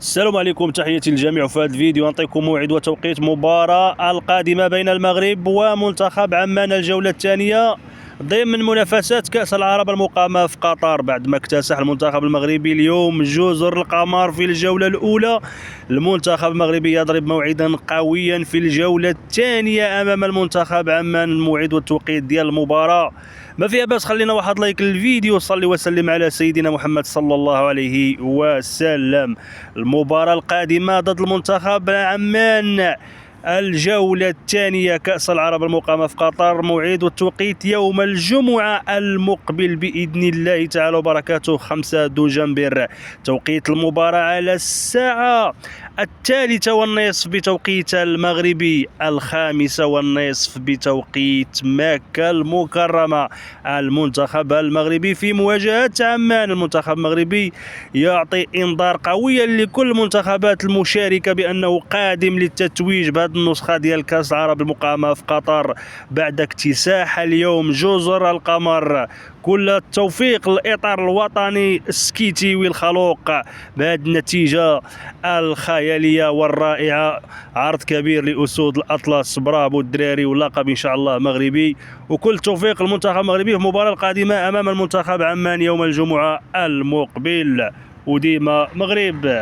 السلام عليكم، تحياتي للجميع. في هذا الفيديو نعطيكم موعد وتوقيت مباراة القادمة بين المغرب ومنتخب عمان الجولة الثانية ضمن منافسات كأس العرب المقامة في قطر، بعد ما اكتسح المنتخب المغربي اليوم جزر القمر في الجولة الأولى. المنتخب المغربي يضرب موعدا قويا في الجولة الثانية أمام المنتخب عمان. الموعد والتوقيت ديال المباراة ما فيها بس خلينا واحد لايك للفيديو، صلي وسلم على سيدنا محمد صلى الله عليه وسلم. المباراة القادمة ضد المنتخب عمان الجولة الثانية كأس العرب المقامة في قطر، موعد والتوقيت يوم الجمعة المقبل بإذن الله تعالى وبركاته 5 دجنبر. توقيت المباراة على الساعة 3:30 بتوقيت المغربي، 5:30 بتوقيت مكة المكرمة. المنتخب المغربي في مواجهة عمان. المنتخب المغربي يعطي انذار قويا لكل المنتخبات المشاركة بأنه قادم للتتويج بهذه النسخة ديال كأس العرب المقامة في قطر بعد اكتساح اليوم جزر القمر. كل التوفيق للإطار الوطني السكيتي والخلوق بهذه النتيجة الخيالية والرائعة. عرض كبير لأسود الأطلس، برافو الدراري، واللقب إن شاء الله مغربي. وكل توفيق المنتخب المغربي في المباراة القادمة أمام المنتخب عمان يوم الجمعة المقبل. وديما مغرب.